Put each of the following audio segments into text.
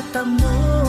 matatamo.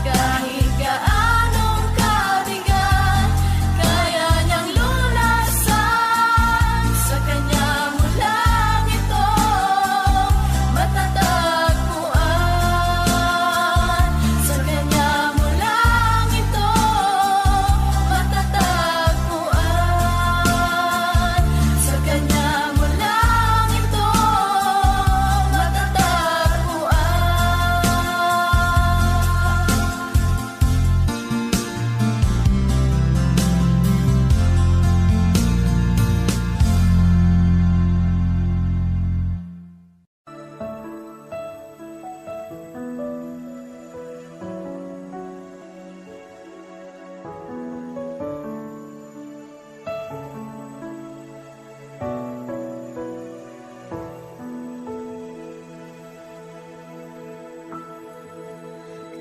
Kahit gaano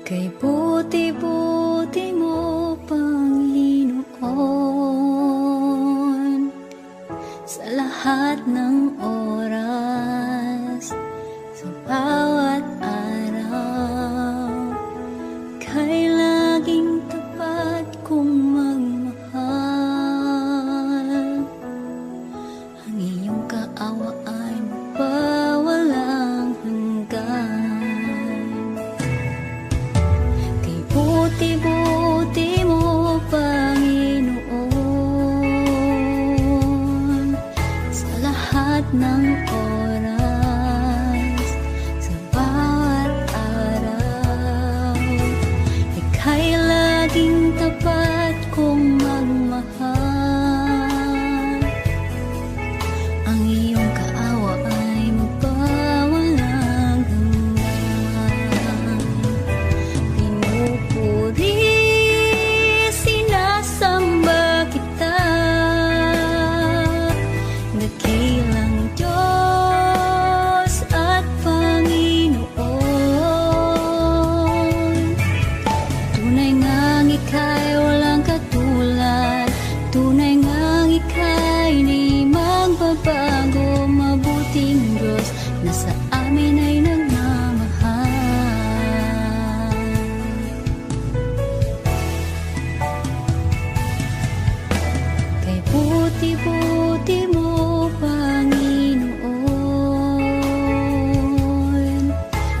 Kay buti-buti mo, Panginoon, sa lahat ng oras, sa bawat araw, kay laging tapat kong magmahal. Ang iyong kaawa ay mapawalang hanggan. Kay buti-buti mo, Panginoon, sa lahat ng oras, sa bawat araw, ika'y laging tapat kong magmahal. Ang iyong kaawa ay mapawalang hanggan. Pinupuri, sinasamba kita, dakilang Diyos at Panginoon. Tunay ngang ika'y walang katulad, tunay ngang ika'y di magbabago. Mabuting Diyos na sa amin ay nagmamahal. Kay buti-buti mo, Panginoon,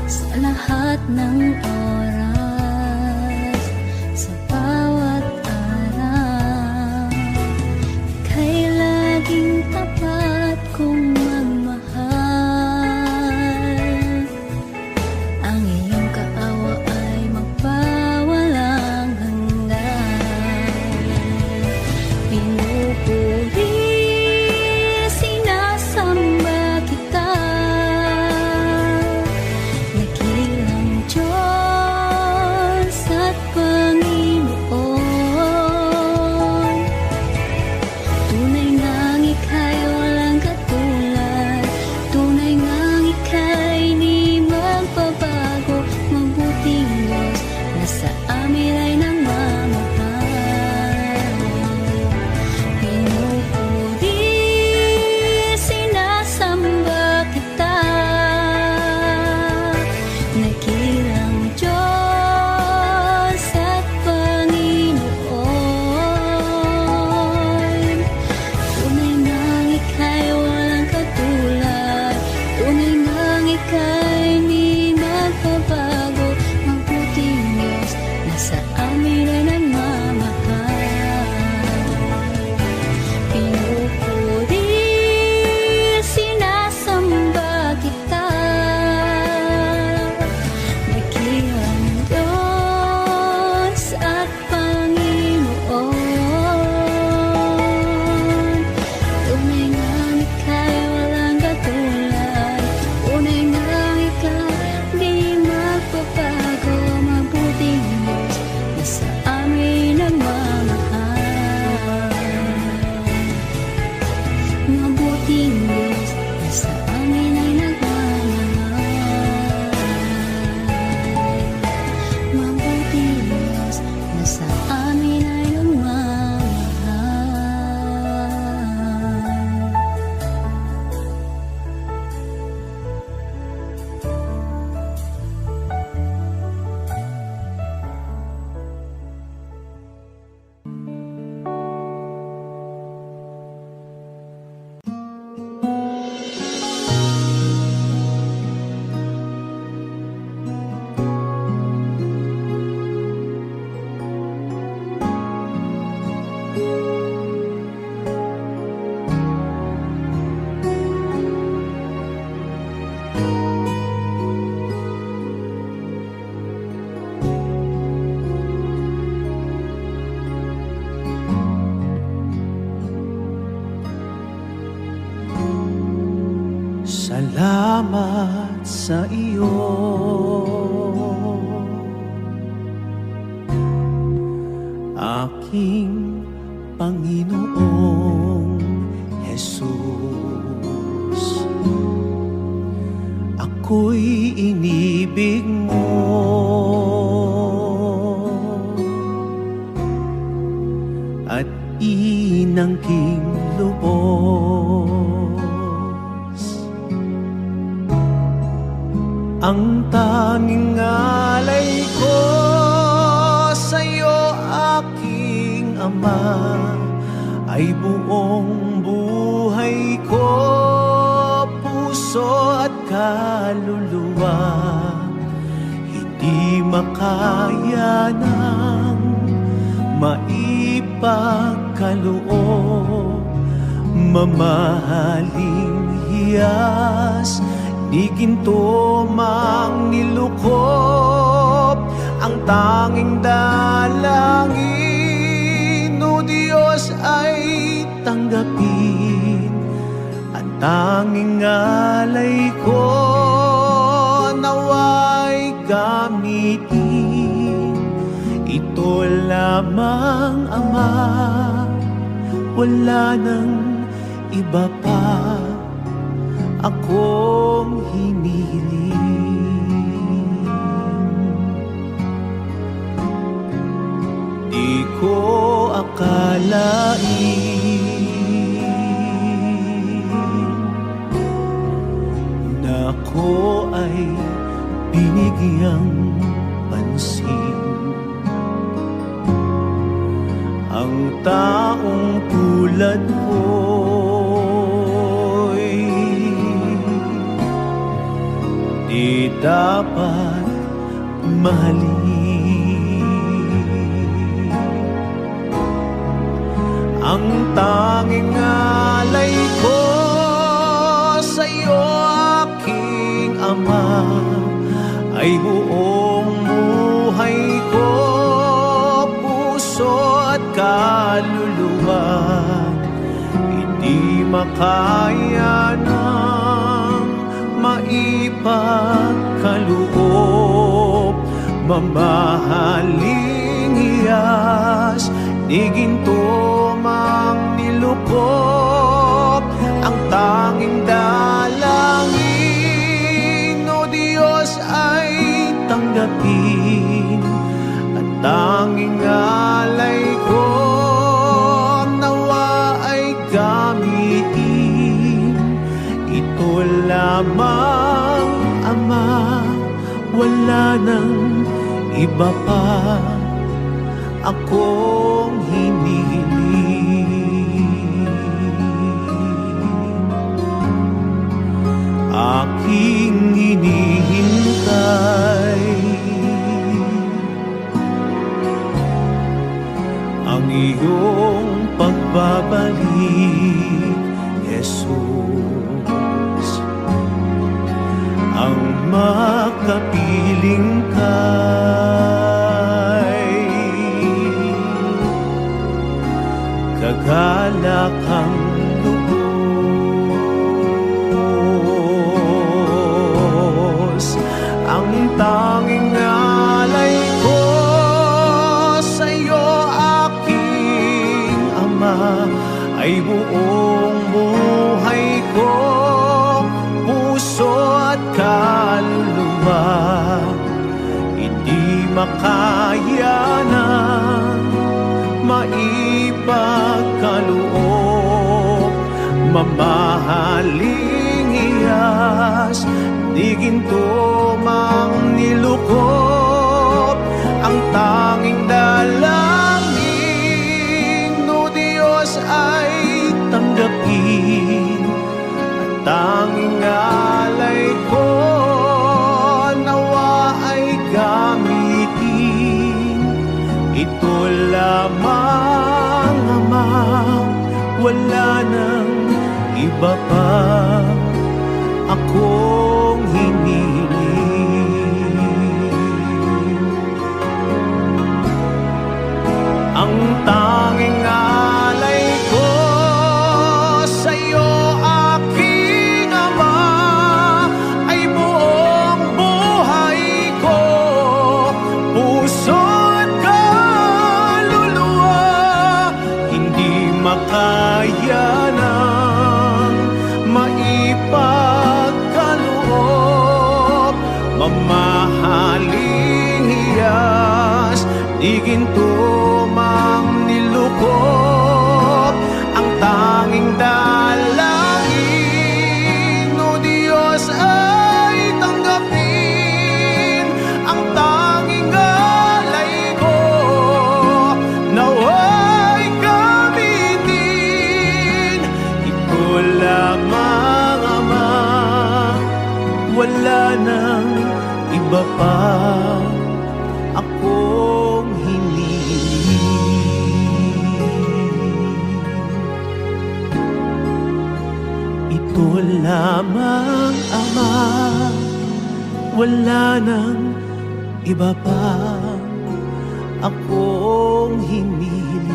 sa lahat ng oras, sa bawat araw, kay laging tapat kong magmahal. Ang iyong kaawa ay magpawalang hanggan. Pinupuri, sinasamba kita, dakilang Diyos at Panginoon. Tunay ngang ika'y walang katulad, tunay ngang ika'y di magbabago. Mabuting Diyos na sa amin ay nagmamahal. Pinupuri, sinasamba kita, dakilang Diyos at Panginoon. Tunay ngang ika'y walang katulad, tunay ngang ika'y di magbabago. Mabuting Diyos na sa amin ay nagmamahal. Pinupuri, sinasamba kita, dakilang Diyos at Panginoon. Tunay ngang ika'y walang katulad, tunay ngang ika'y di magbabago. Mabuting Diyos na sa amin nagmamahal. Mabuting Diyos na sa amin ay nagmamahal. Mabuting Diyos na sa amin ay nagmamahal. Salamat sa iyo, aking Panginoong Jesus. Ako'y inibig mo, inangking lubos. Ang tanging alay ko sa'yo, aking Ama, ay buong buhay ko, puso at kaluluwa. Hindi makaya ng maipagkaloob, mamahaling hiyas, di ginto mang nilukop. Ang tanging dalangin, o Diyos, ay tanggapin. Ang tanging alay ko, naway gamitin. Ito lamang, Ama, wala nang iba pa akong hinihiling. Di ko akalain na ako ay binigyang pansin. Ang taong tulad ko'y di dapat mahalin. Ang tanging alay ko sa'yo, aking Ama, ay buong buhay ko, puso at kaluluwa. Hindi makaya ng maipagkaloob, mamahaling hiyas, di ginto mang nilukop. Ang tanging dalangin, o Diyos, ay tanggapin. Ang tanging alay ko, nawa ay gamitin. Ito lamang, Ama, wala nang iba pa akong hinihiling. Aking hinihintay ang iyong pagbabalik, Jesus. Ang makapiling kay kagalakang lubos. Ang tanging alay ko sa'yo, aking Ama, ay buong buhay ko, puso at kaluluwa. Hindi makaya ng maipagkaloob, mamahaling hiyas, di ginto mang nilukop. Ang tanging dalangin, o Diyos, ay tanggapin. Ang tanging alay ko, nawa ay gamitin. Ito lamang, Ama, wala nang iba pa akong hinihiling. Ang tanging alay ko sa'yo, aking Ama, ay buong buhay ko, puso at kaluluwa. Hindi makaya ng maipagkaloob, mamahaling hiyas, di ginto mang nilukop. lamang, Ama, wala nang iba pa akong hinihiling.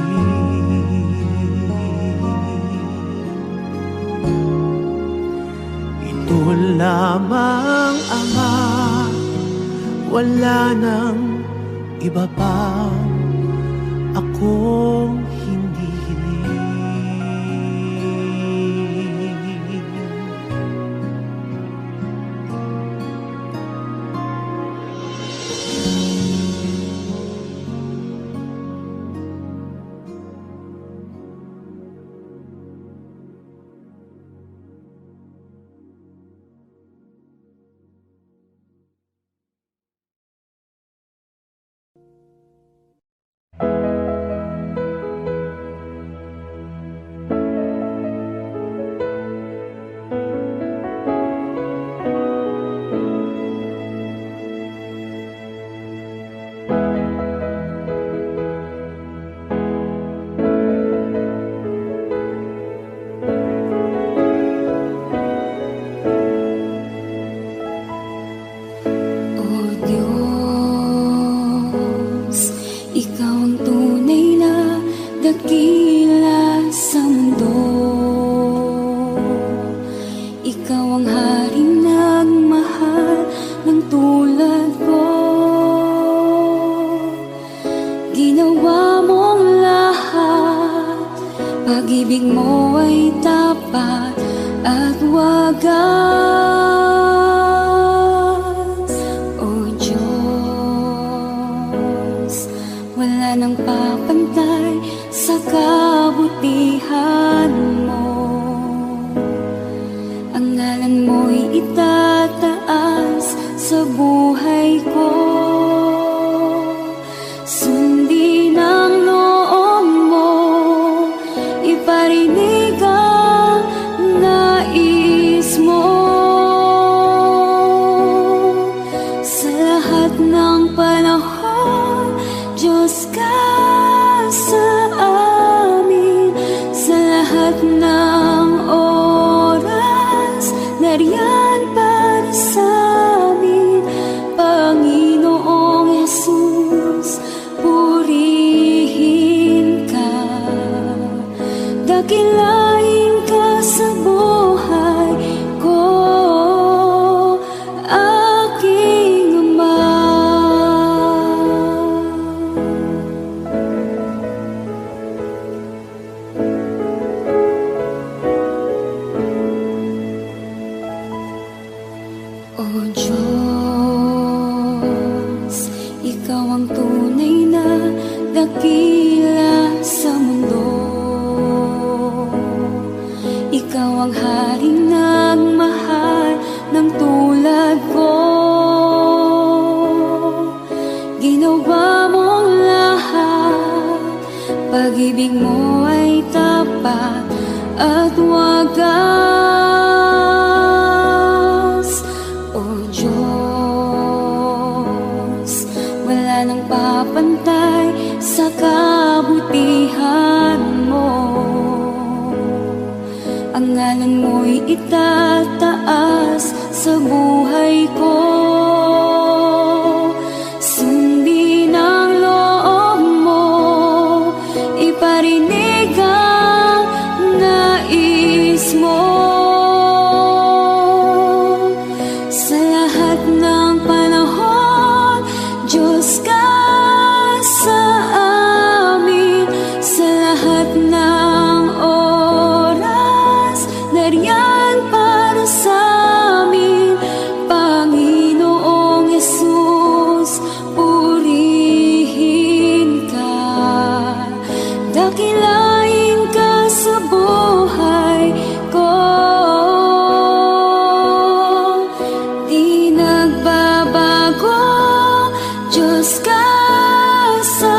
Ito lamang, Ama, wala nang iba pa akong hindi hiling. Pag-ibig mo ay tapat at wagas. O Diyos, wala nang papantay sa kabutihan mo. Ang ngalan mo'y itataas sa buhay ko. Sundin ang loob mo, iparinig ang nais mo. Sa lahat ng panahon, Diyos ka sa amin. Sa lahat ng oras, nariyan para sa amin. Panginoong Jesus, purihin ka. Dakilain ka sa buhay ko, aking Ama. O Diyos, Ikaw ang tunay na dakila sa mundo. Ikaw ang haring nagmahal ng tulad ko. Ginawa mong lahat, pag-ibig mo ay tapat at wagas. O Diyos, wala nang papantay sa kabutihan mo. Ang ngalan mo'y itataas sa buhay ko. Sundin ang loob mo, iparinig ang nais mo. Sa lahat ng panahon, Diyos ka sa amin. Sa lahat ng oras, nariyan para sa amin. Panginoong Jesus, purihin ka. Dakilain ka sa buhay ko. Di nagbabago, Diyos ka sa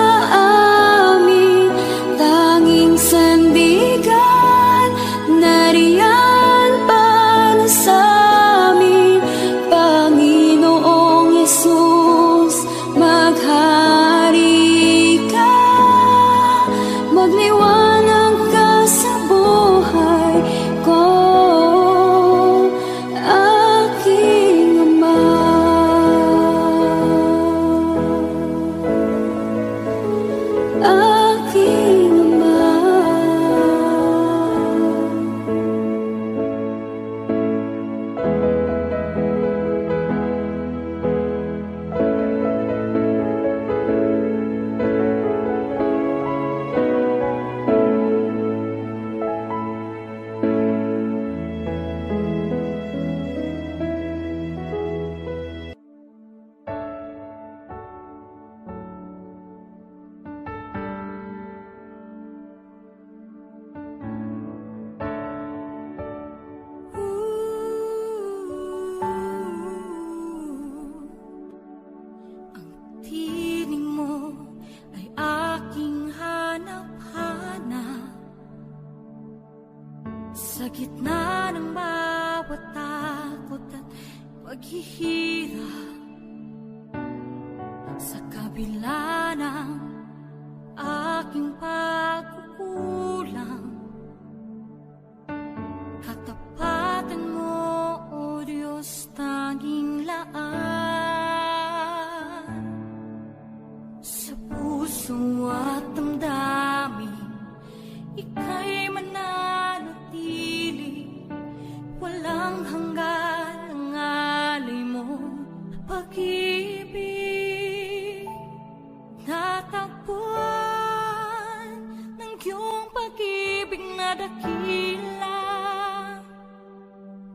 amin. Tanging sandigan, nariyan para sa amin. Panginoong Jesus, maghari ka. Magliwanag ka sa buhay ko. aking ama. Sa gitna ng bawat takot at paghihirap, sa kabila ng aking pagkukulang, katapatan mo, O Diyos, tanging laan. Sa puso at damdamin, ika'y mananatili, walang hanggan ang alay mo, pag-ibig. Natagpuan ng iyong pag-ibig na dakila,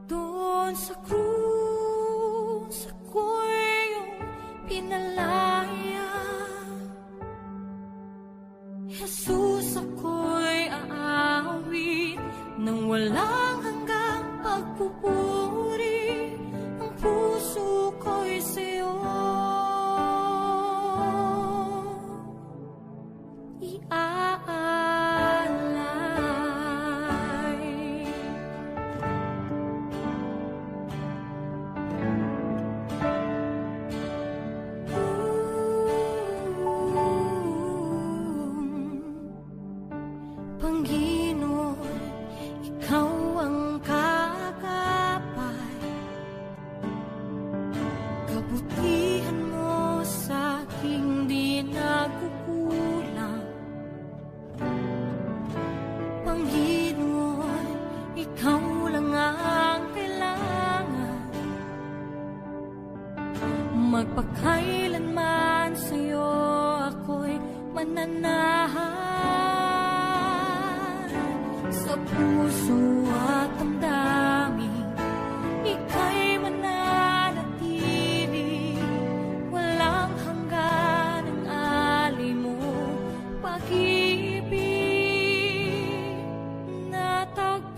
doon sa krus ako'y iyong pinalaya. Jesus, ako'y aawit nang walang hanggang pagpupuri. Ang puso ko'y sa'yo iaalay. Panginoon, ikaw ang kagapay, kabutihan mo sa aking di nagkukulang. Panginoon, ikaw lang ang kailangan, magpakailanman sa'yo ako'y mananahan. Sa puso at damdamin, ika'y mananatili, walang hanggan ang alay mo, pag-ibig. Natagpuan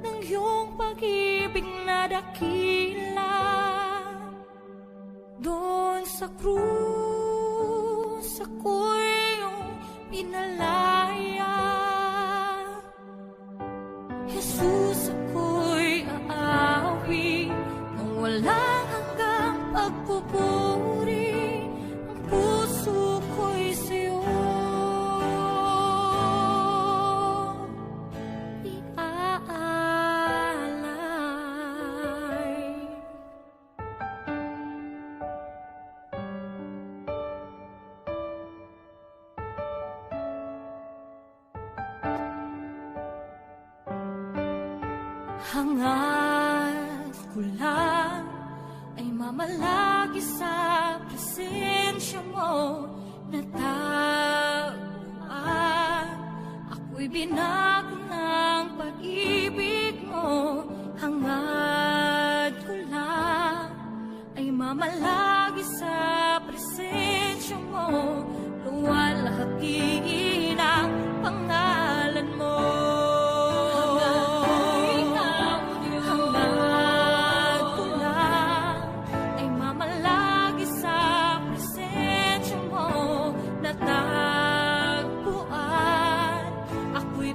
ng iyong pag-ibig na dakila, doon sa krus ako'y iyong pinalaya. Jesus, ako'y aawit nang walang hanggang pagpupuri. Ang puso ko'y sa'yo iaalay. Hangad ko lang ay mamalagi sa presensya mo, natagpuan ako'y binago ng pag-ibig mo. Hangad ko lang ay mamalagi sa presensya mo, luwalhatiin ang pangalan mo.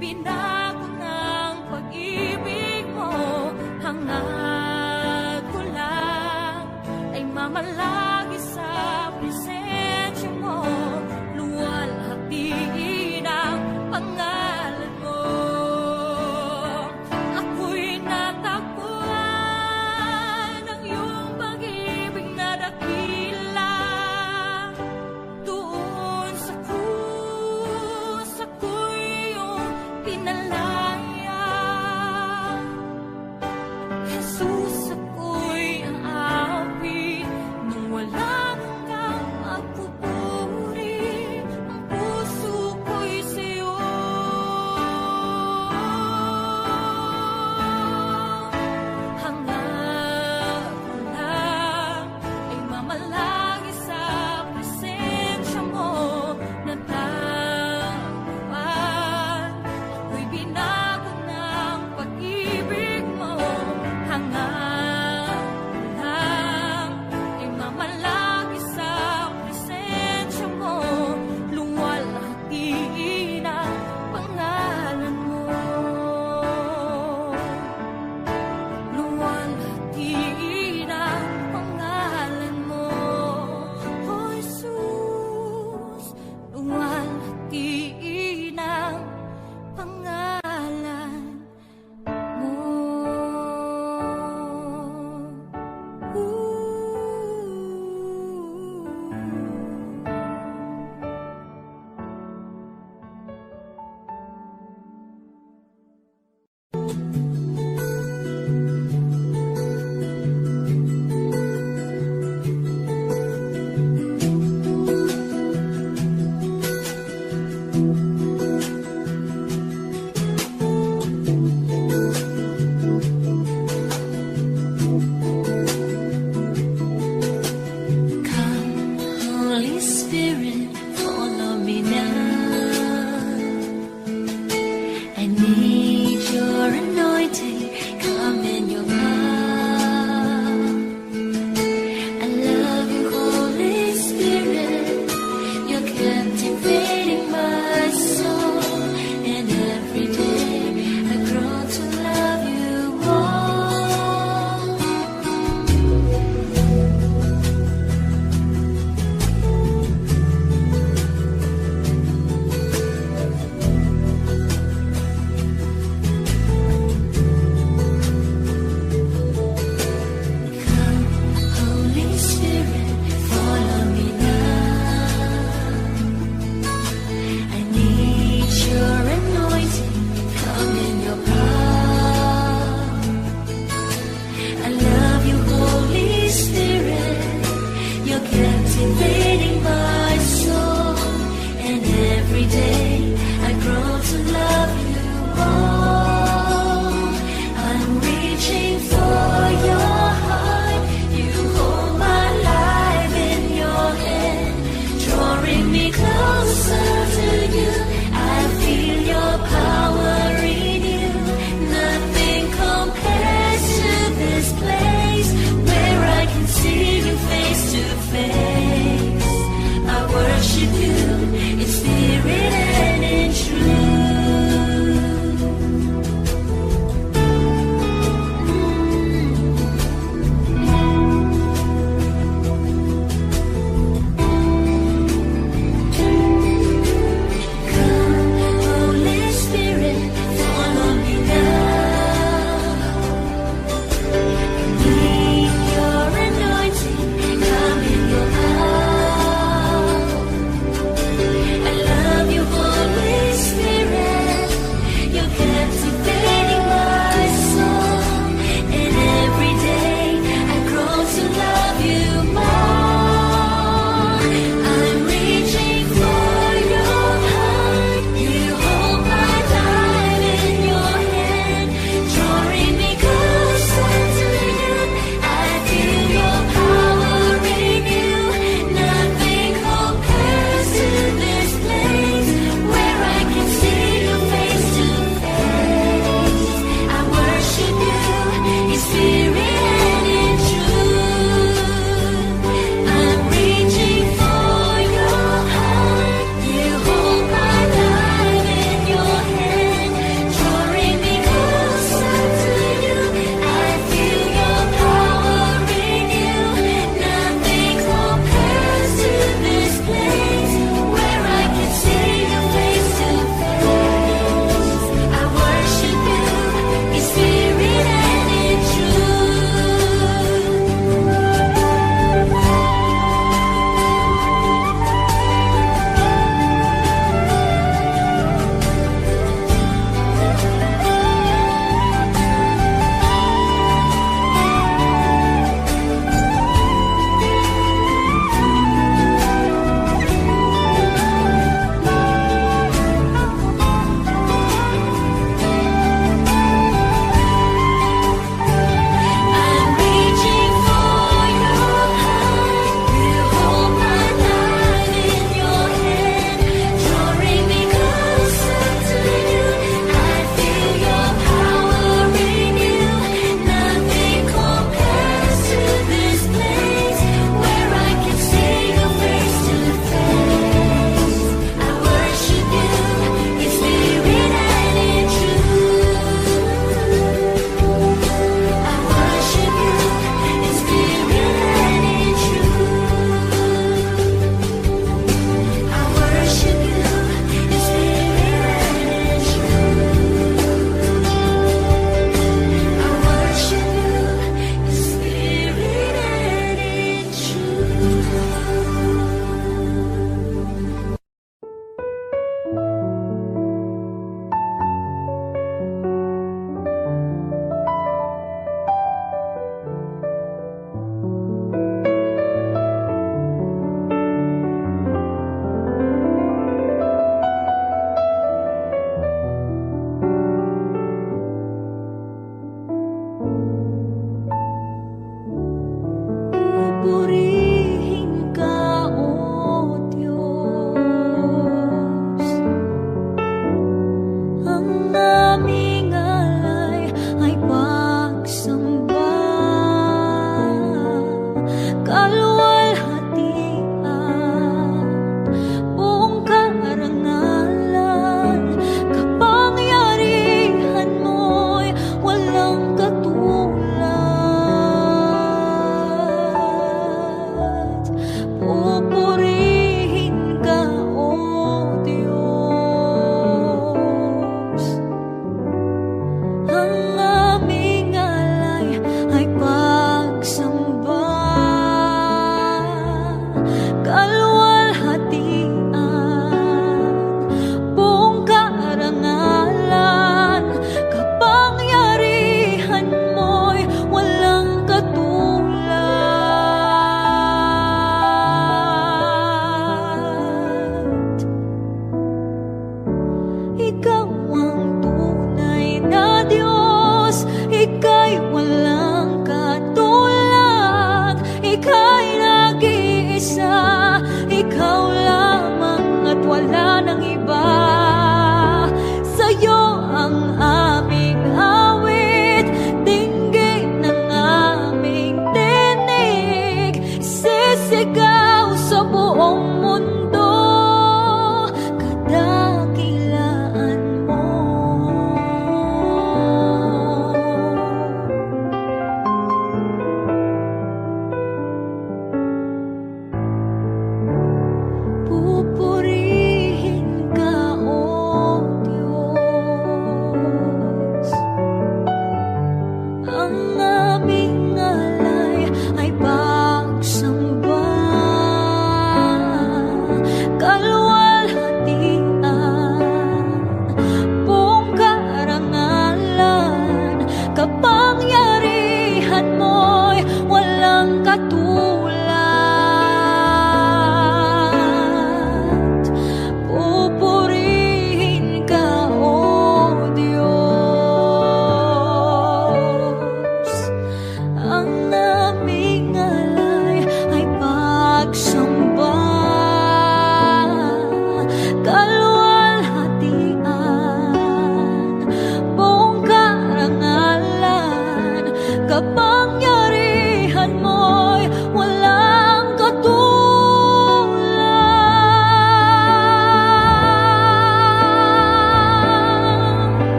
Binago ng pag-ibig mo, hangad ko lang ay mamala I need your anointing, come in your power. I love you, Holy Spirit. You're captivating my soul, and every day I grow to love you more.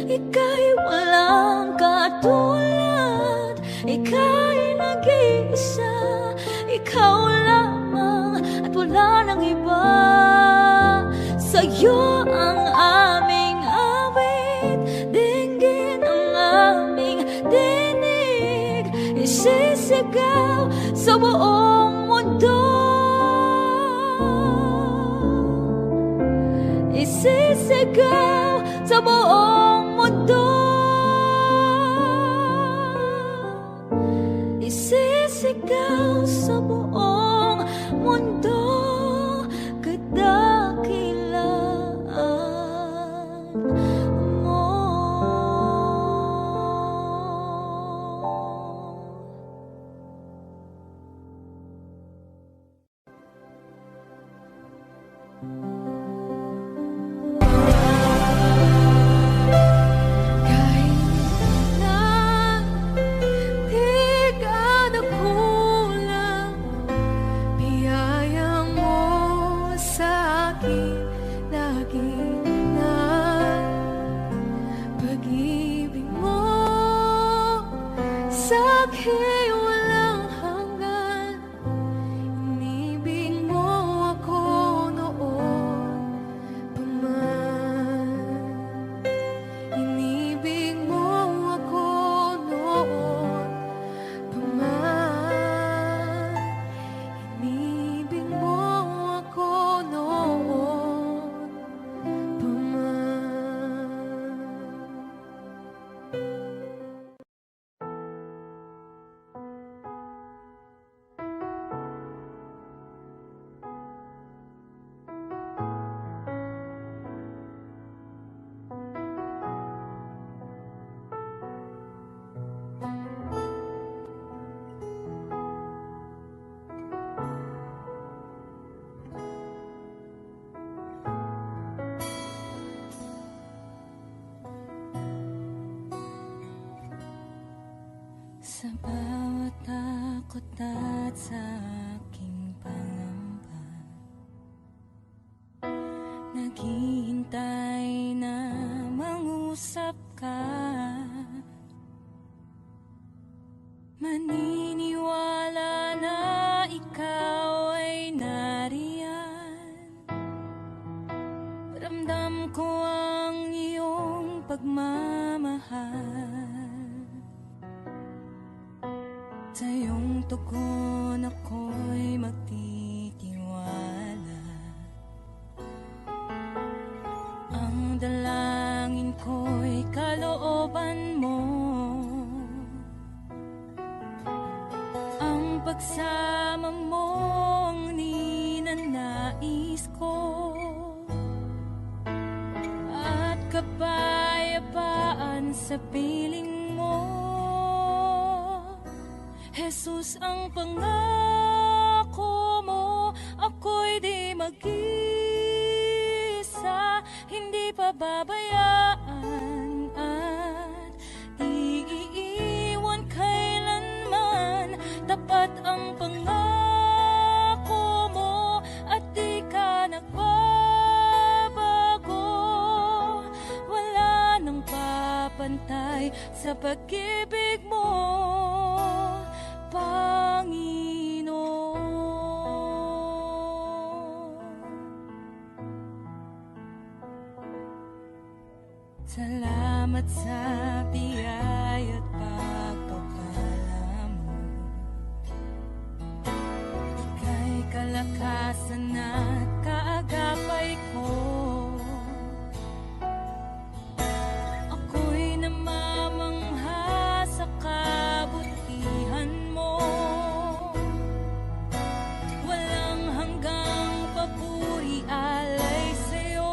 ika'y walang katulad. Ika'y nag-iisa, ikaw lamang at wala nang iba. Sa'yo ang aming awit, dinggin ang aming dinig, isisigaw sa buong mundo, isisigaw sa buong mundo, isisigaw sa buong mundo, kadakilaan mo. Kahit na di ka nagkulang, biyaya mo sa akin lagi na. Pag-ibig mo sa akin walang hanggan. Inibig mo ako noon pa man. Inibig mo ako noon pa man. Inibig mo ako noon pa man. Sa bawat takot at sa aking pangamba, naghihintay na mangusap ka. Maniniwala na ikaw ay nariyan. Ramdam ko ang iyong pagmamahal. Sa iyong tugon ako'y magtitiwala. Ang dalangin ko'y kalooban mo. Ang pagsama mo ang ninanais ko. At kapayapaan sa piling mo. Jesus, ang pangako mo, ako'y di mag-isa, hindi pababayaan at iiwan kailanman. Tapat ang pangako mo at di ka nagbabago. Wala nang papantay sa pag-ibig mo, Panginoon. Salamat sa biyaya at pagpapala mo. Ika'y kalakasan at kaagapay ko. Ako'y namamangha sa kabutihan mo. Walang hanggang papuri alay sa'yo.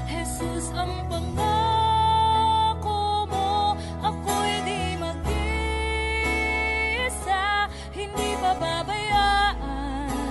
Jesus, ang pangako mo, ako'y di mag-isa, hindi pababayaan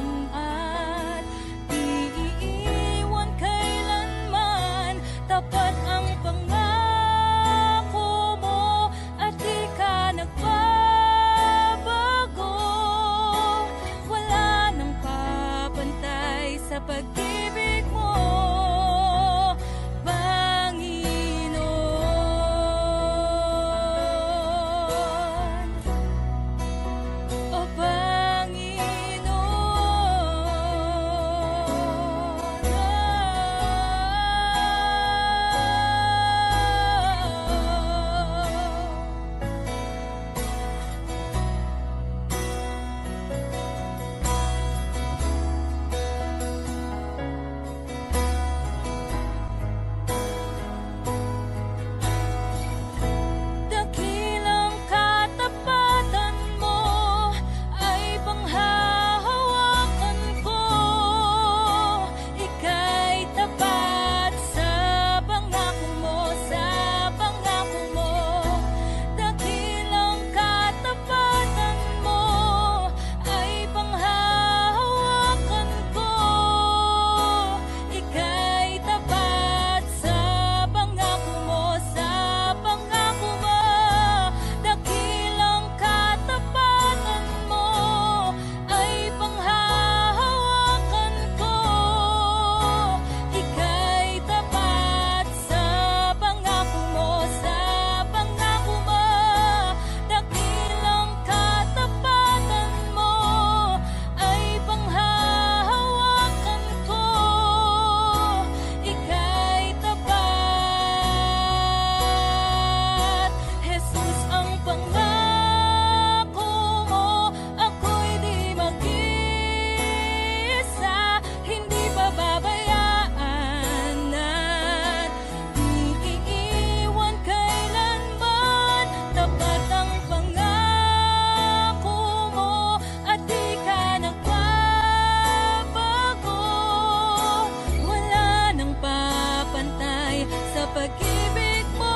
sa pag-ibig mo.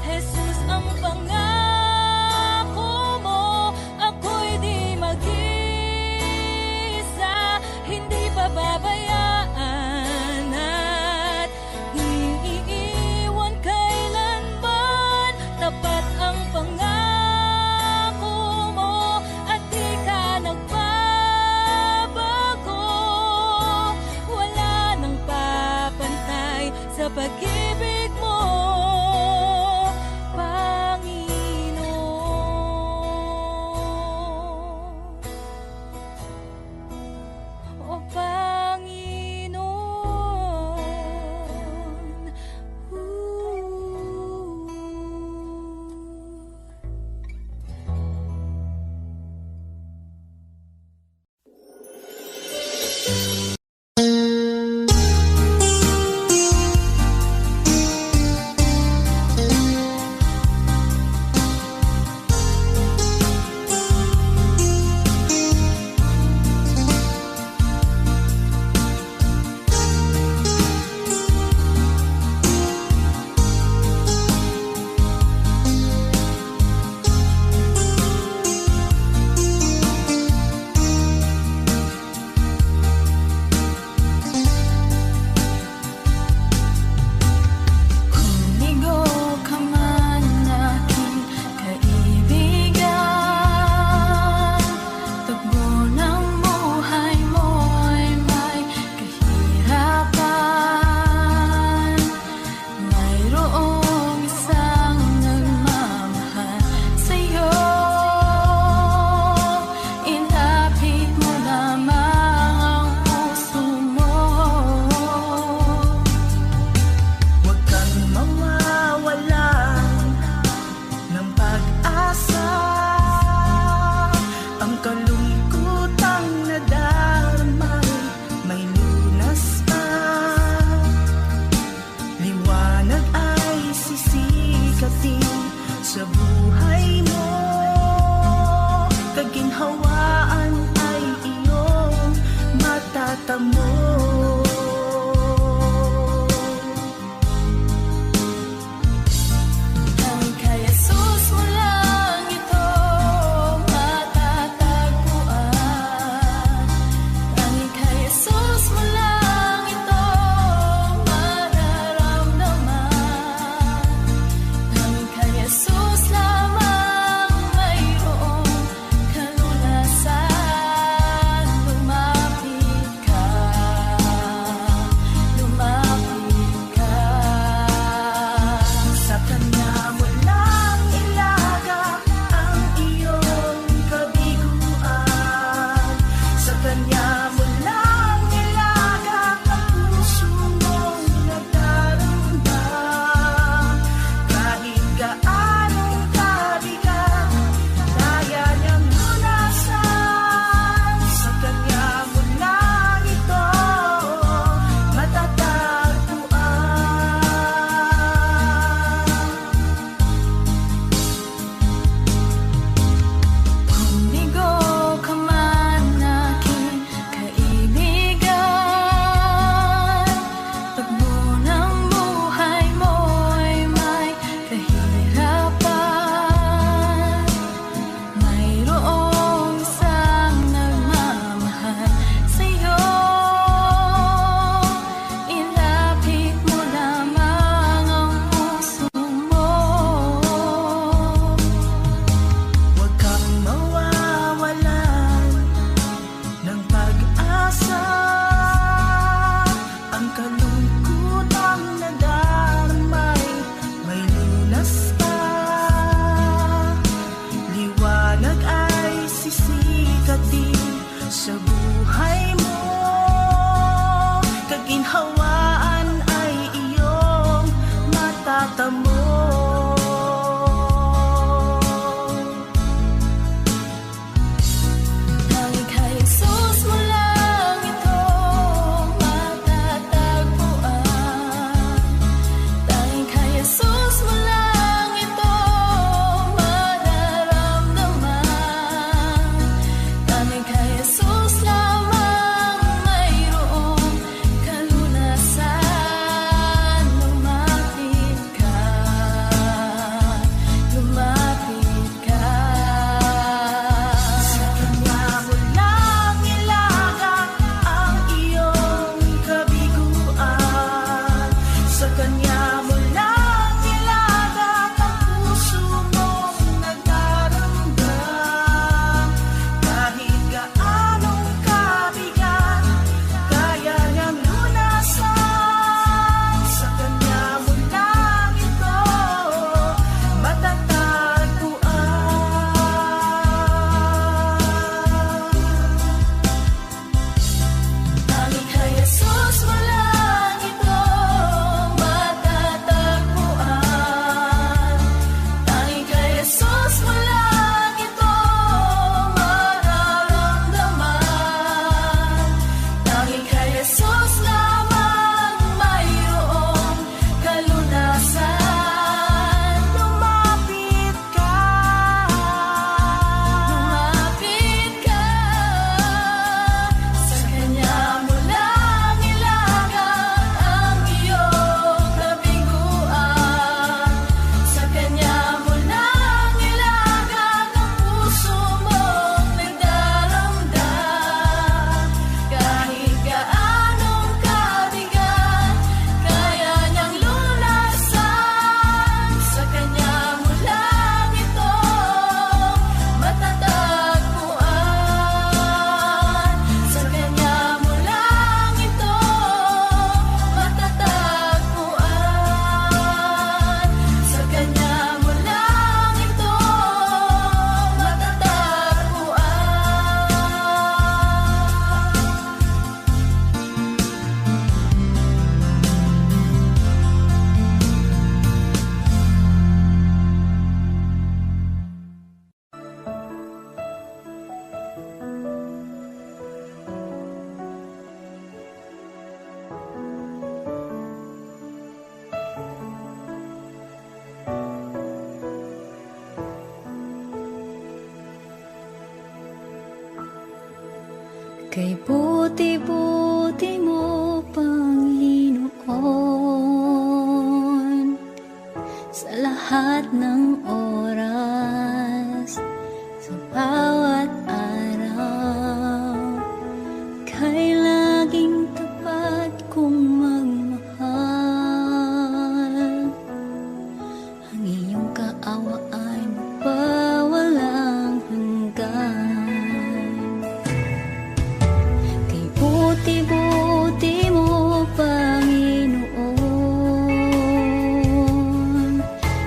Jesus, ang pangako mo, ako'y di mag-isa, hindi pababayaan at di iiwan kailanman. Tapat ang pangako mo at di ka nagbabago. Wala nang papantay sa pag-ibig mo, Panginoon. O Panginoon. Kay buti-buti mo, Panginoon, sa lahat ng oras, sa bawat araw, kay laging tapat kong magmahal. Ang iyong kaawa ay magpawalang hanggan. Buti-buti mo, Panginoon,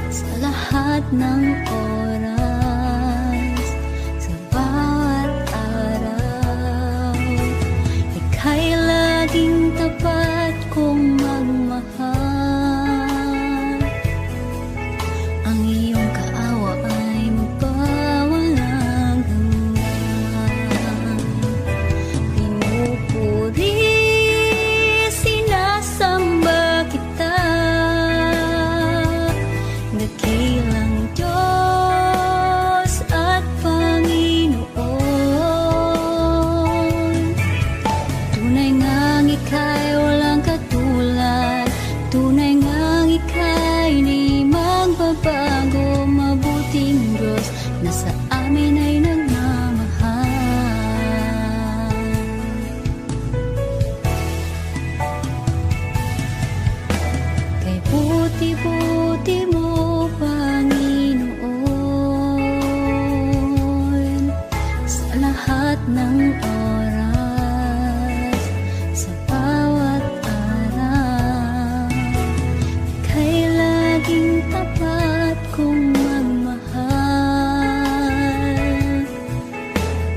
sa lahat ng oras, sa bawat araw, ika'y laging tapat kong magmahal. Ang iyong kaawa ay magpawalang hanggan. Pinupuri, sinasamba kita, dakilang Diyos at Panginoon. Tunay ngang ika'y walang katulad, tunay ngang ika'y di magbabago. Mabuting Diyos na sa amin ay nagmamahal. Kay buti-buti mo, Panginoon, sa lahat ng oras, sa bawat araw, kay laging tapat kong magmahal.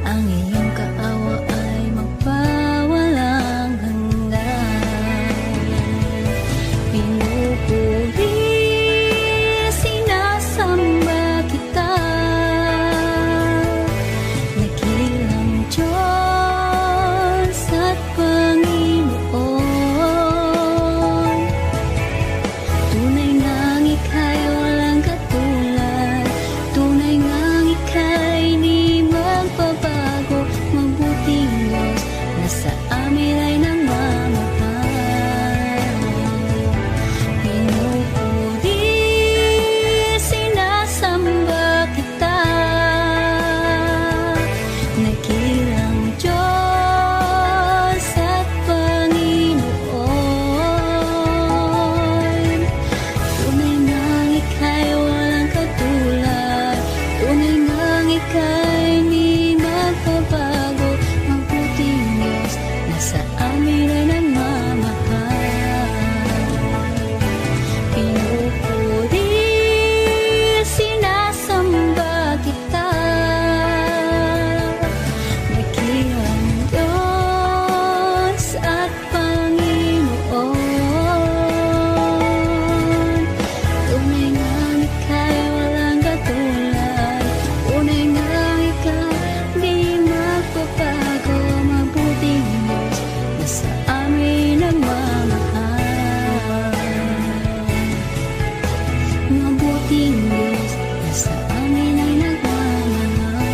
Ang iyong kaawa ay magpawalang hanggan. Pinupuri, sinasamba kita, dakilang Diyos at Panginoon. Tunay ngang ika'y walang katulad, tunay ngang ika'y di magbabago. Mabuting Diyos na sa amin ay nagmamahal. Pinupuri, sinasamba kita, dakilang Diyos at Panginoon. Tunay ngang ika'y walang katulad, tunay ngang ika'y di magbabago. Mabuting Diyos na sa amin ay nagmamahal. Pinupuri, sinasamba kita, dakilang Diyos at Panginoon. Tunay ngang ika'y walang katulad, tunay ngang ika'y di magbabago. Mabuting Diyos na sa amin nagmamahal. Mabuting Diyos na sa amin ay nagmamahal.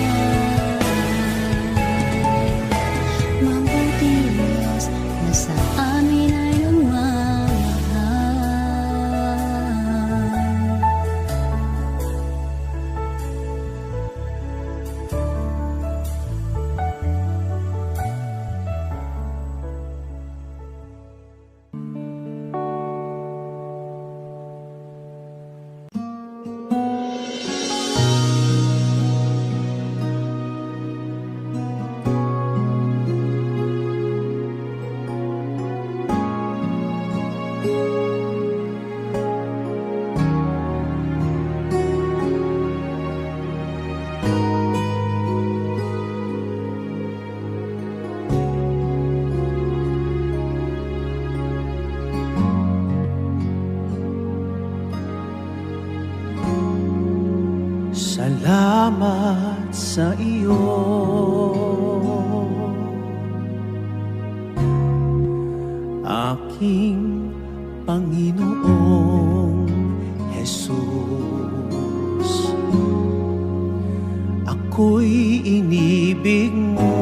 Mabuting Diyos na sa amin ay nagmamahal. Salamat sa iyo, aking Panginoong Jesus. Ako'y inibig mo,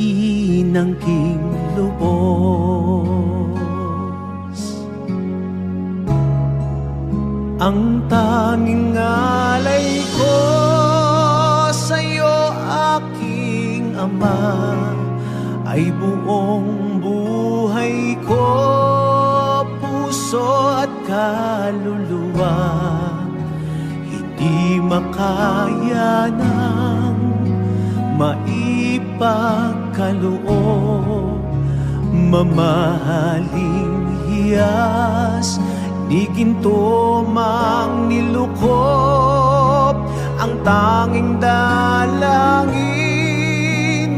inangking lubos. Ang tanging alay ko sa'yo, aking Ama, ay buong buhay ko, puso at kaluluwa. Hindi makaya ng maipagkaloob, mamahaling hiyas, ni ginto mang nilukop. Ang tanging dalangin,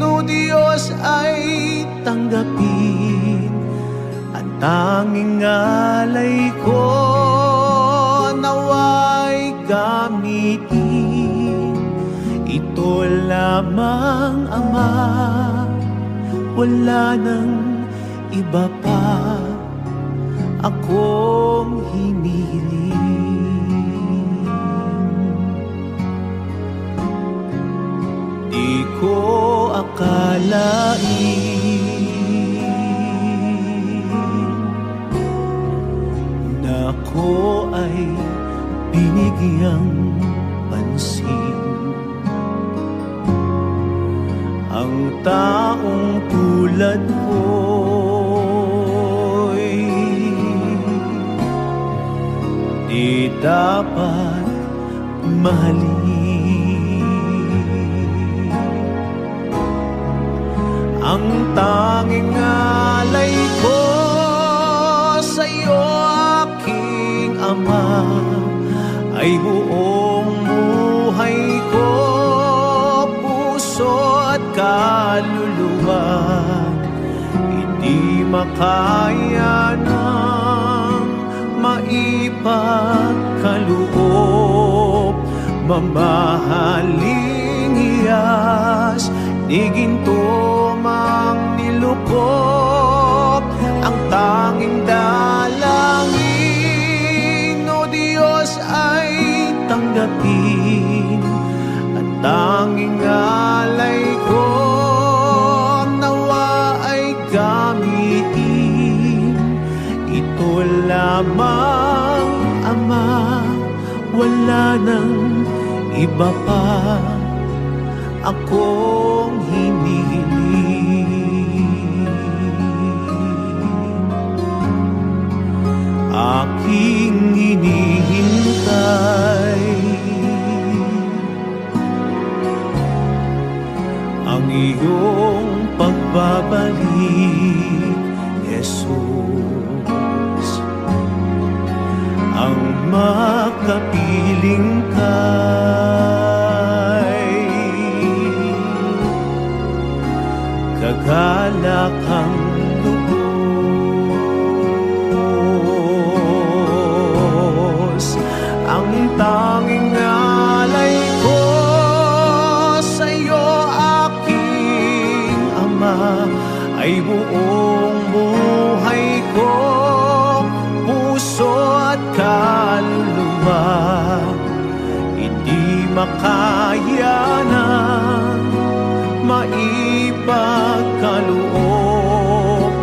o Diyos, ay tanggapin. Ang tanging alay ko, naway gamitin. Ito lamang, Ama, wala nang iba pa akong hinihiling. Di ko akalain na ako ay binigyang pansin. Ang taong tulad ko'y di dapat mahalin. Ang tanging alay ko sa'yo, aking Ama, ay buong buhay ko, puso at kaluluwa. Hindi makaya ng maipagkaloob, mamahaling hiyas, ni ginto mang nilukop. Ang tanging dalangin, o Diyos, ay tanggapin. At tanging alay ko, nawa ay gamitin. Ito lamang, Ama, wala nang iba pa akong hinihiling. Aking hinihintay ang iyong pagbabalik, Jesus. Ang makapiling kay kagalakang lubos. Ang tanging alay ko sa'yo, aking Ama, ay buong buhay ko, puso at kaluluwa. Hindi makaya ng maipagkaloob,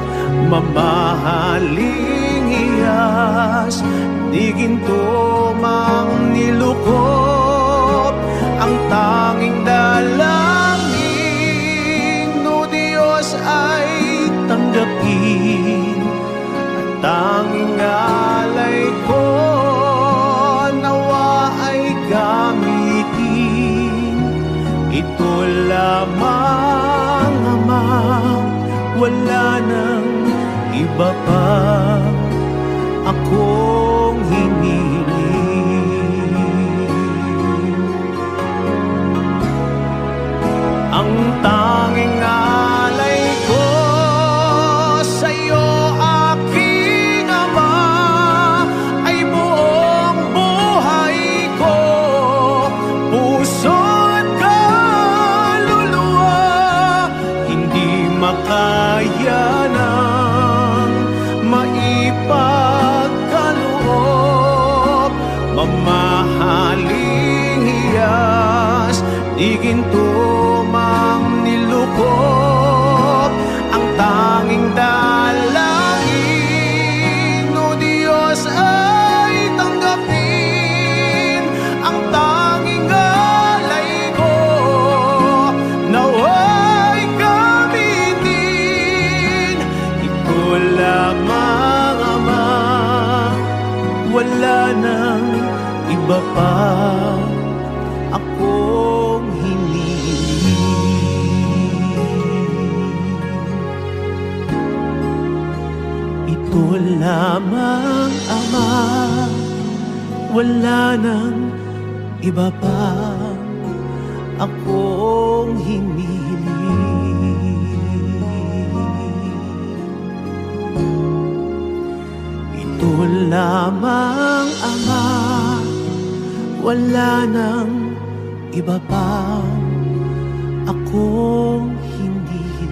mamahaling hiyas, di ginto mang nilukop. Ang tanging dalangin, o Diyos, ay tanggapin. Ang tanging alay ko, nawa ay gamitin. Ito lamang, Ama, wala nang iba pa akong hinihiling. Ang tanging alay ko sa'yo, aking Ama, ay buong buhay ko, puso at kaluluwa. Hindi makaya ng maipagkaloob, mamahaling hiyas, di ginto mang nilukop. iba pa akong hinihiling. Ito lamang, Ama, wala nang iba pa akong hinihiling. Ito lamang, Ama, wala nang iba pa akong hinihiling.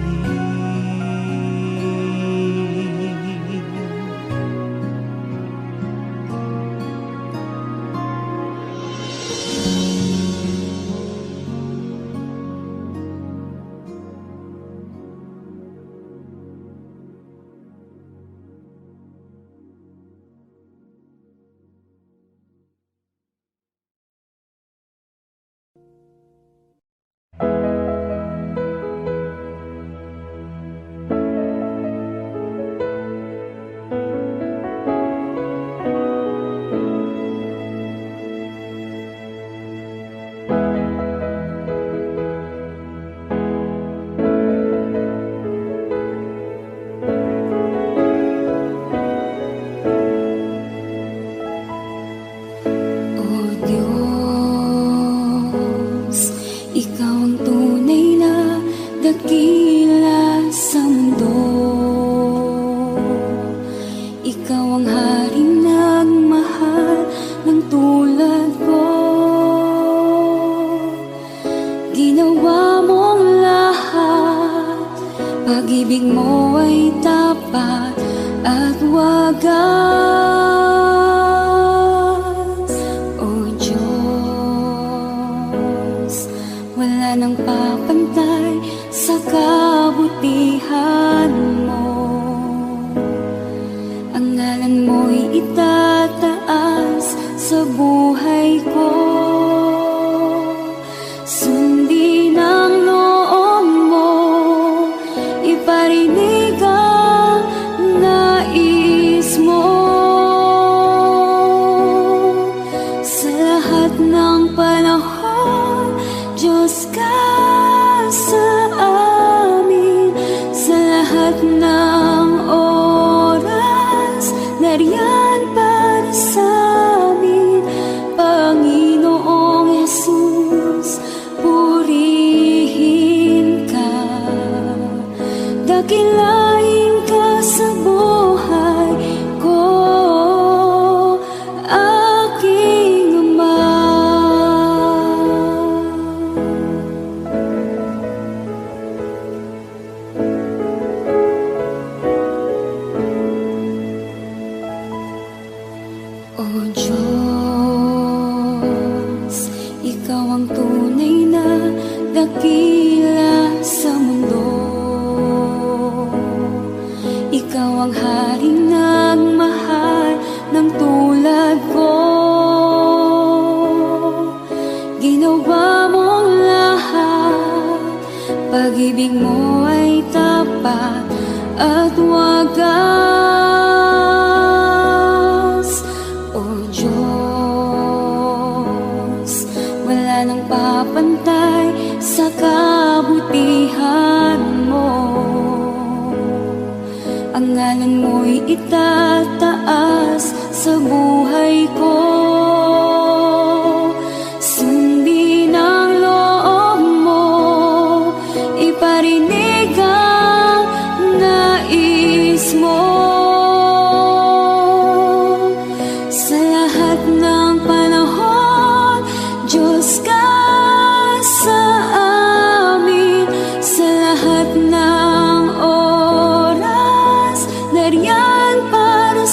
Pag-ibig mo ay tapat at wagas. O Diyos, wala nang papantay sa kabutihan mo. Ang ngalan mo'y itataas sa buhay ko. Sundin ang loob mo, iparinig ang nais mo. Sa lahat ng panahon, Diyos ka sa amin. Sa lahat ng oras, nariyan para sa amin. Panginoong Jesus, purihin ka. Dakilain ka sa buhay ko, aking Ama. O Diyos, Ikaw ang tunay na dakila sa mundo. Ikaw ang haring nagmahal ng tulad ko. Ginawa mong lahat, pag-ibig mo ay tapat at wagas. O Diyos, wala nang papantay sa kabutihan mo. Ang ngalan mo'y itataas sa buhay ko. Sundin ang loob mo, iparinig ang nais mo. Sa lahat ng panahon, Diyos ka sa amin. Sa lahat ng oras, nariyan para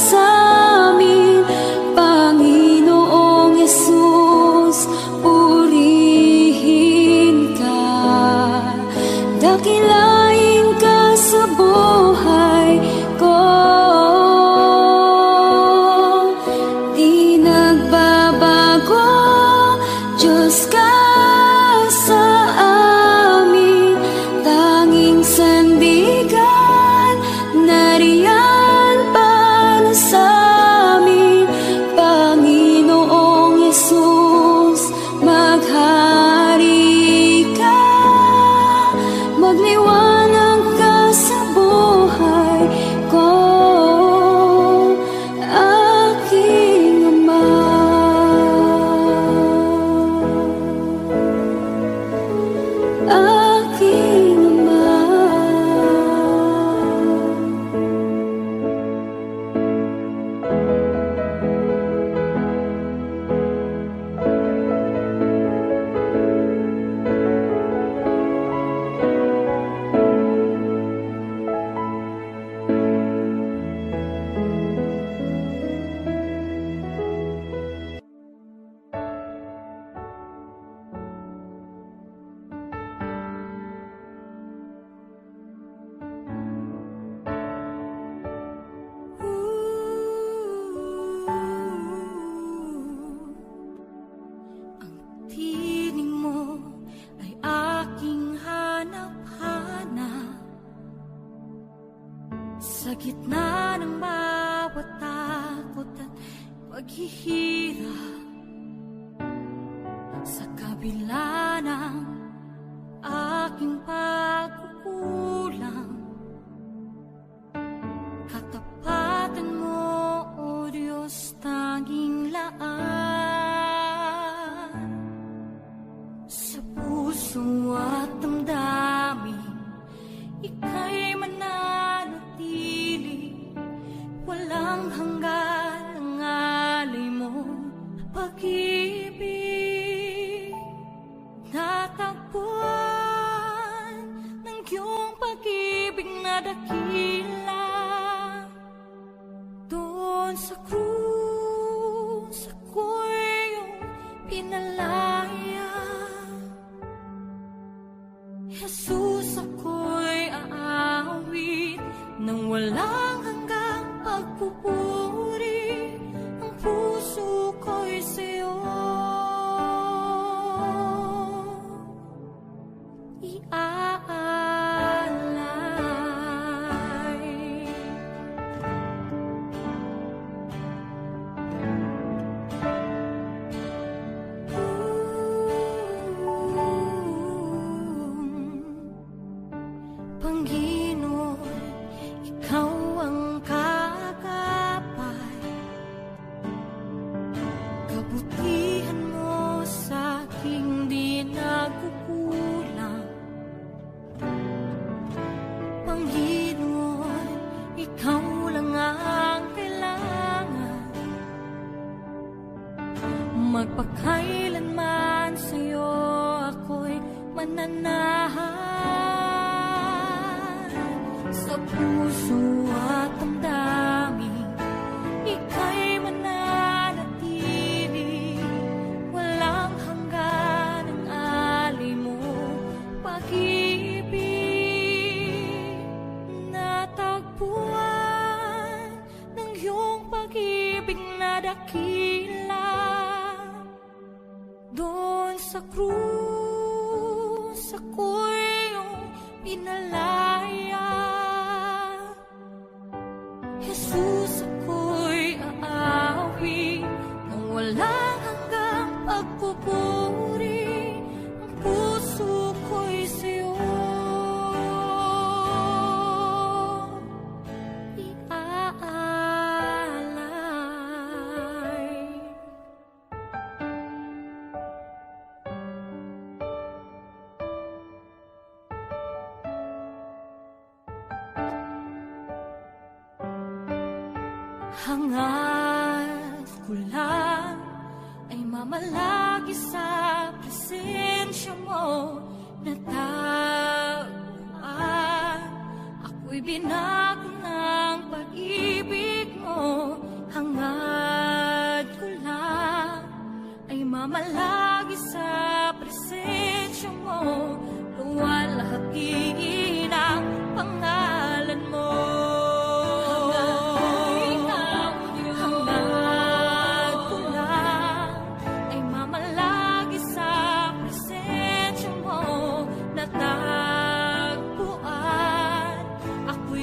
Sa gitna ng bawat takot at paghihirap, sa kabila ng aking pagkukulang, katapatan mo, O Diyos, tanging laan. Sa puso at damdamin, ika'y mananatili, walang hanggan ang alay mo pag-ibig. Natagpuan ng iyong pag-ibig na dakila, doon sa krus ako'y iyong pinalaya. Jesus, ako'y aawit nang walang hanggang pagpupuri. Ang puso ko'y sa'yo iaalay. Panginoon, ikaw ang kagapay, kabutihan mo sa aking di nagkukulang. Panginoon, ikaw lang ang kailangan, magpakailanman sa'yo ako'y mananahan. Sa puso at damdamin, ika'y mananatili, walang hanggan ang alay mo pag-ibig. Natagpuan ng iyong pag-ibig na dakila, doon sa krus ako'y iyong pinalaya. Jesus, ako'y aawi nang walang hanggang pagpupuri. Ang puso ko'y sa'yo iaalay. Hangad ko lang ay mamalagi sa presensya mo, natagpuan. Ako'y binago ng pag-ibig mo. Hangad ko lang ay mamalagi sa presensya mo, luwalhati ng pangalan mo.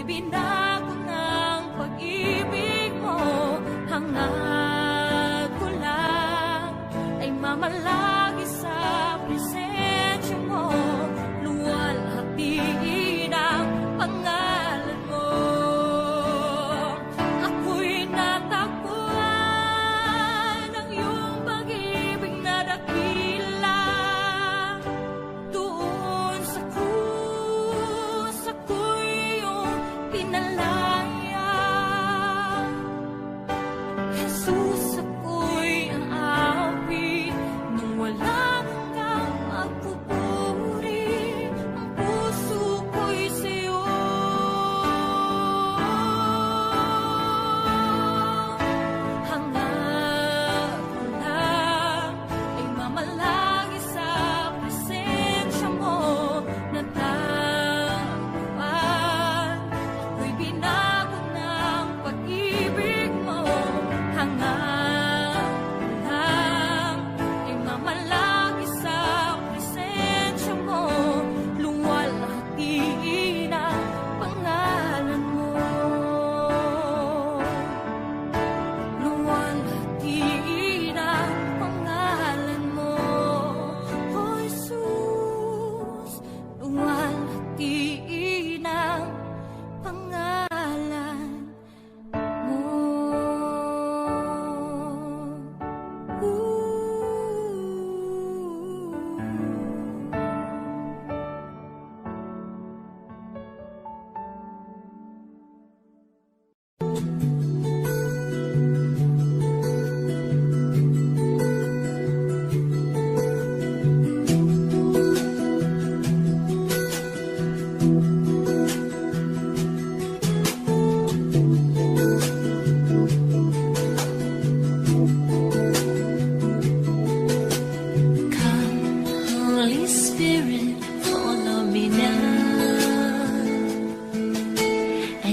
Binago ng pag-ibig mo. Hangad ko lang ay mamalagi sa presensya mo, luwalhati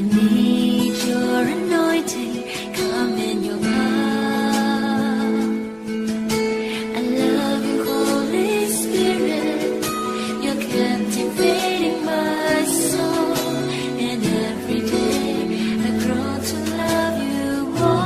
I need your anointing, come in your power. I love you, Holy Spirit, you're captivating my soul. And every day I grow to love you more.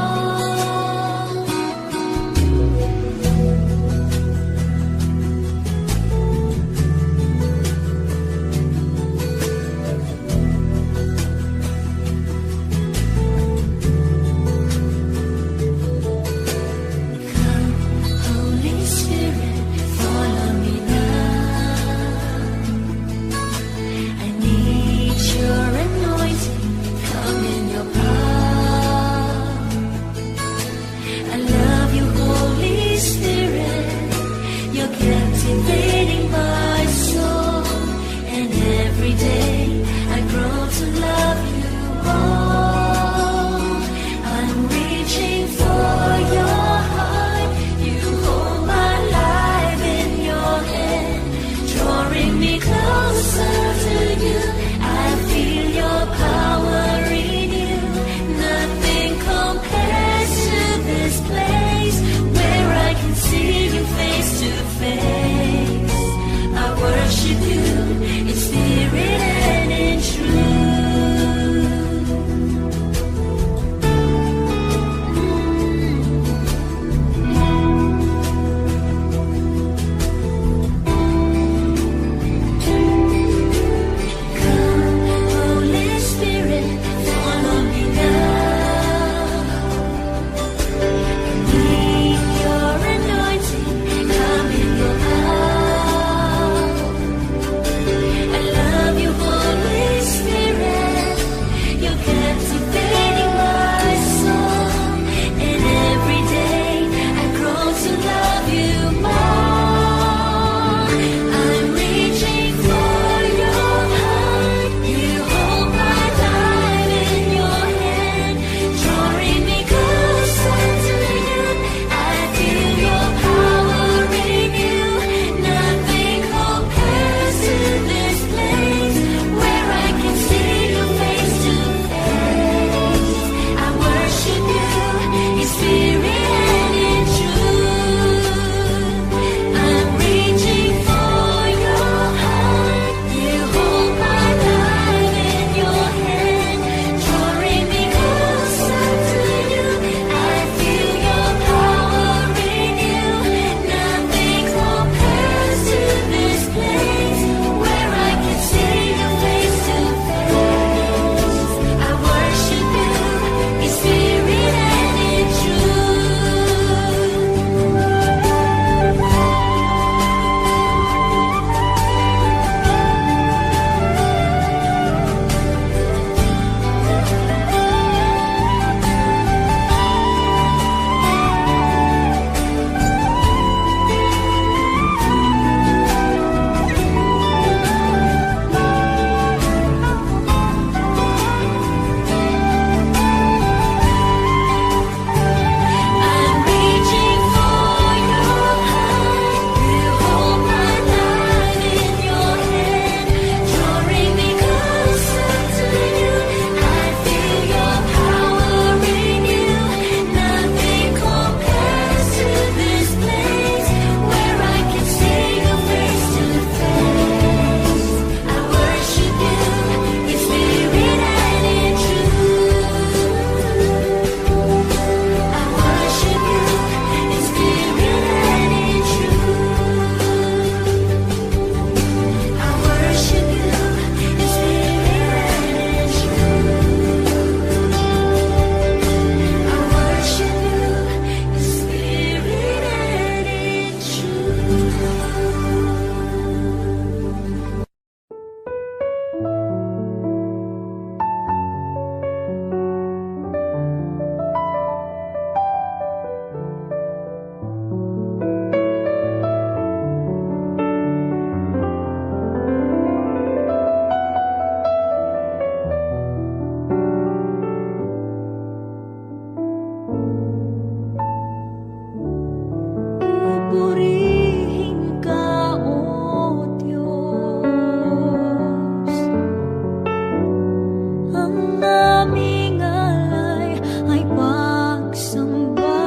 Ang aming alay ay pagsamba,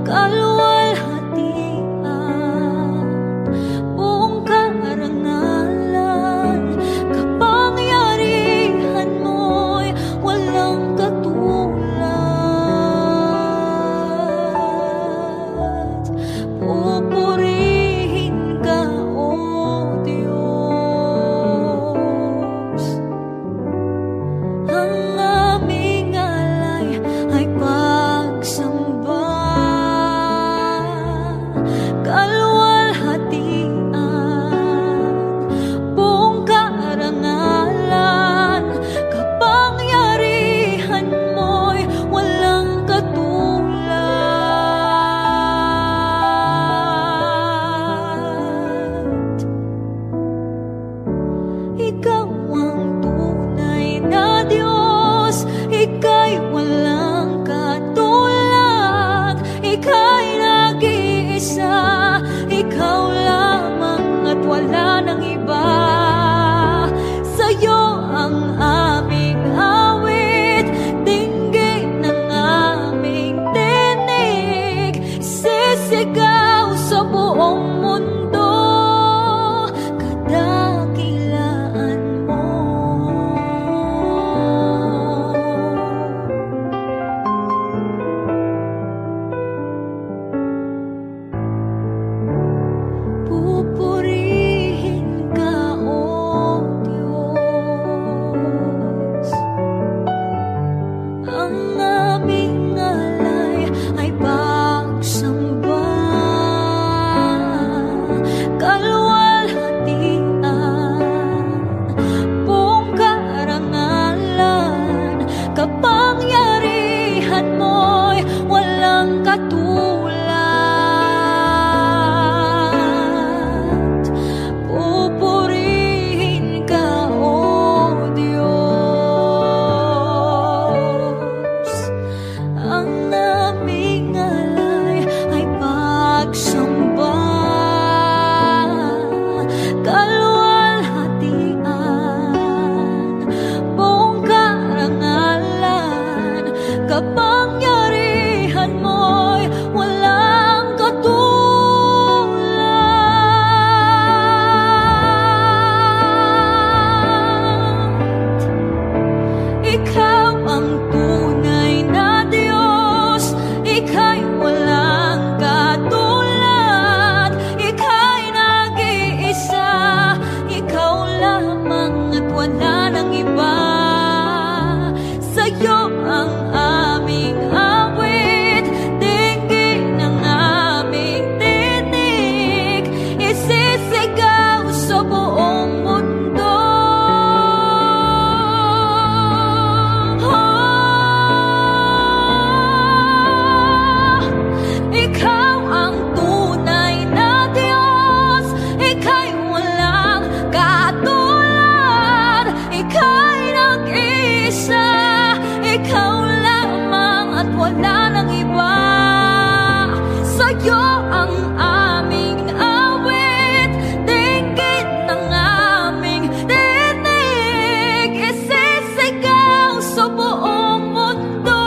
kaluwalhatian, buong karangalan, kapangyarihan mo'y walang katulad. Pupurihin ka, O Diyos. Ang aming alay ay pagsamba, kaluwalhatian, buong karangalan, kapangyarihan mo'y walang katulad. Ikaw ang tunay na Diyos, Ika'y walang katulad, Ika'y nag-iisa, Ikaw lamang at wala nang iba. Sa'yo ang aming awit, dinggin ang aming tinig, sisigaw sa buong mundo, kadakilaan mo. Pupurihin ka, O Diyos. Ang aming alay ay pagsamba, kaluwalhatian, buong karangalan, kapangyarihan mo'y walang katulad. Pupurihin ka, O Diyos. Ang aming alay ay pagsamba, kaluwalhatian, buong karangalan, kapangyarihan mo'y walang katulad. Ikaw ang tunay na Diyos, Ika'y walang katulad, Ika'y nag-iisa, Ikaw lamang at wala nang iba. Sa'yo ang aming awit, dinggin ang aming tinig, isisigaw sa buong mundo. Ikaw ang tunay na Diyos, Ika'y walang katulad, Ika'y nag-iisa, Ikaw lamang at wala nang iba. Sa'yo ang aming awit, dinggin ang aming tinig, isisigaw sa buong mundo.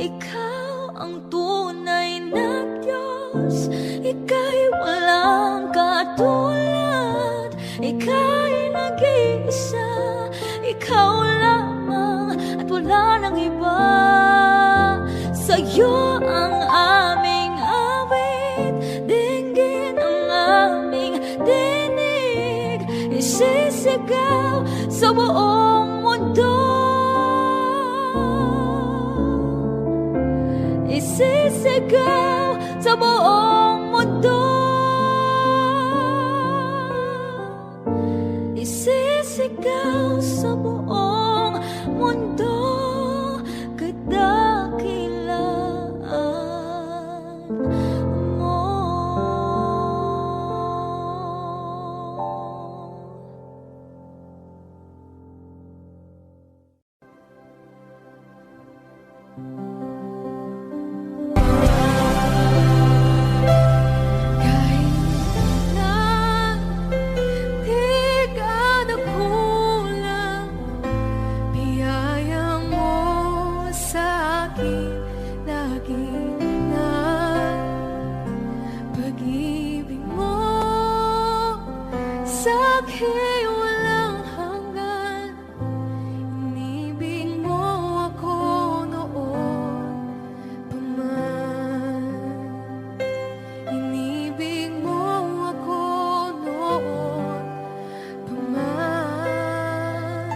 Ikaw ang tunay na Diyos, Ika'y walang katulad, Ika'y nag-iisa, Ikaw lamang at wala nang iba. Sa'yo ang aming awit, dinggin ang aming tinig, isisigaw sa buong mundo. Isisigaw sa buong mundo. Isisigaw sa buong mundo, kadakilaan mo. aking walang hanggan. Inibig mo ako noon pa man. Inibig mo ako noon pa man.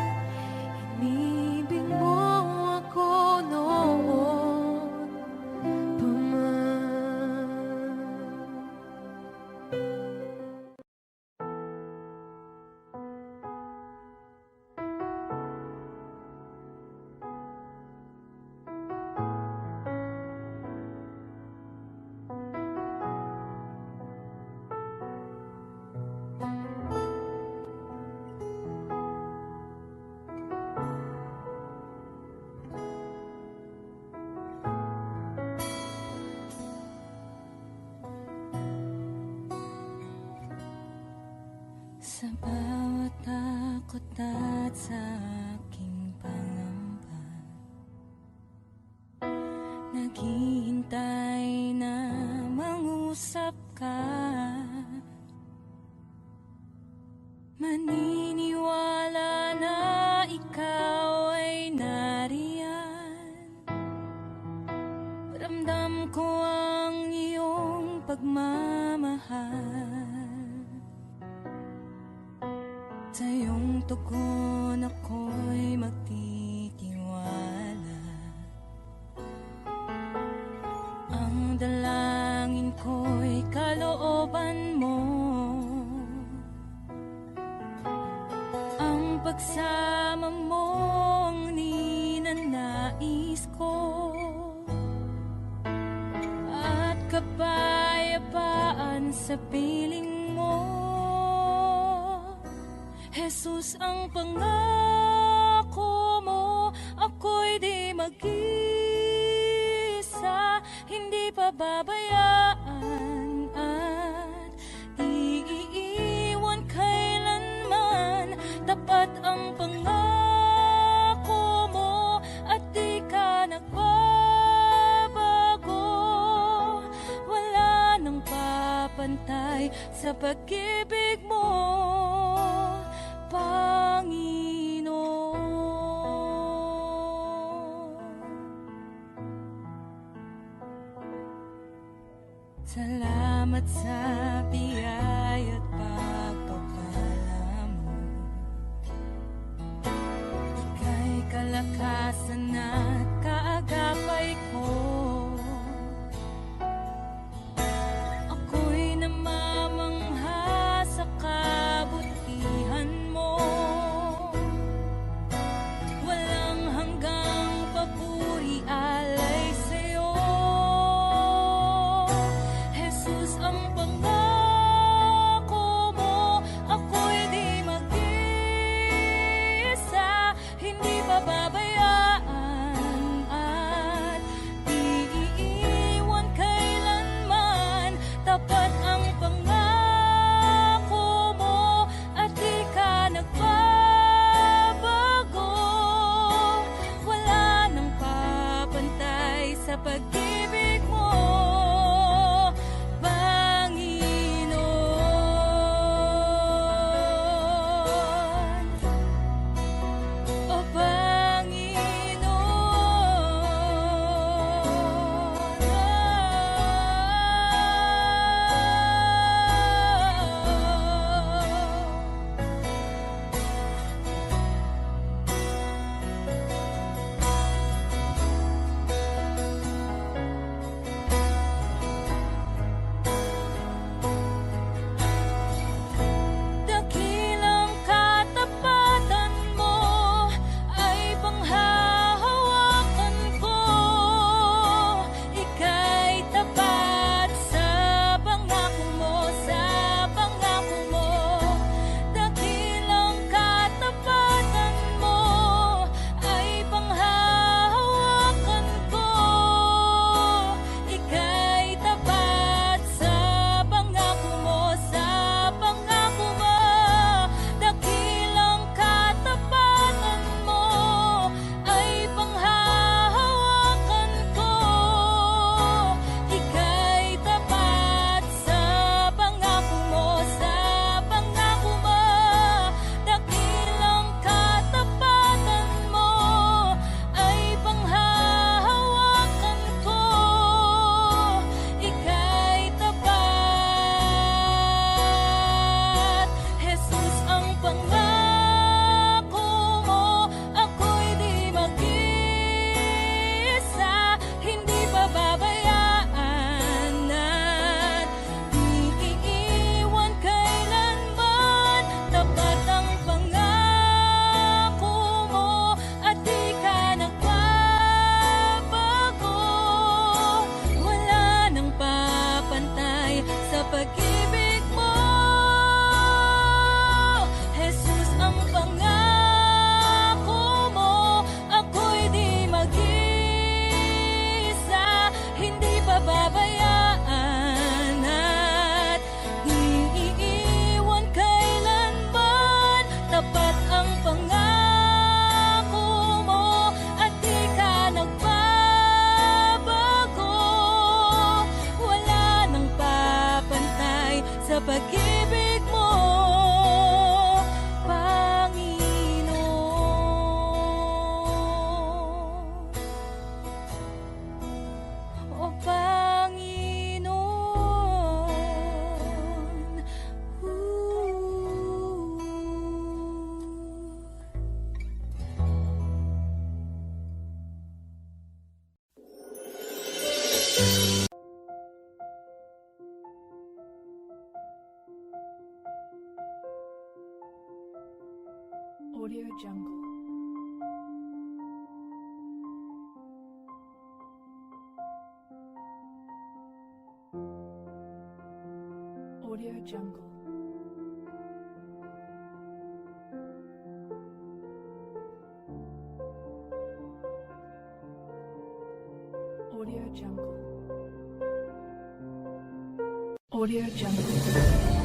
Inibig mo ako noon pa man. Sa bawat takot at sa aking pangamba, naghihintay na mangusap ka. Maniniwala na ikaw ay nariyan. Ramdam ko ang iyong pagmamahal. Sa iyong tugon ako'y magtitiwala. Ang dalangin ko'y kalooban mo. Ang pagsama mo ang ninanais ko. At kapayapaan sa piling mo. Jesus, ang pangako mo, ako'y di mag-isa, hindi pababayaan at di iiwan kailanman. Tapat ang pangako mo at di ka nagbabago. Wala nang papantay sa pag-ibig mo, Panginoon. Salamat sa biyaya at pagpapala mo. Ika'y kalakasan at kaagapay ko. Ako'y namamangha sa kabutihan mo. Audio Jungle. Audio Jungle. Audio Jungle. Audio Jungle.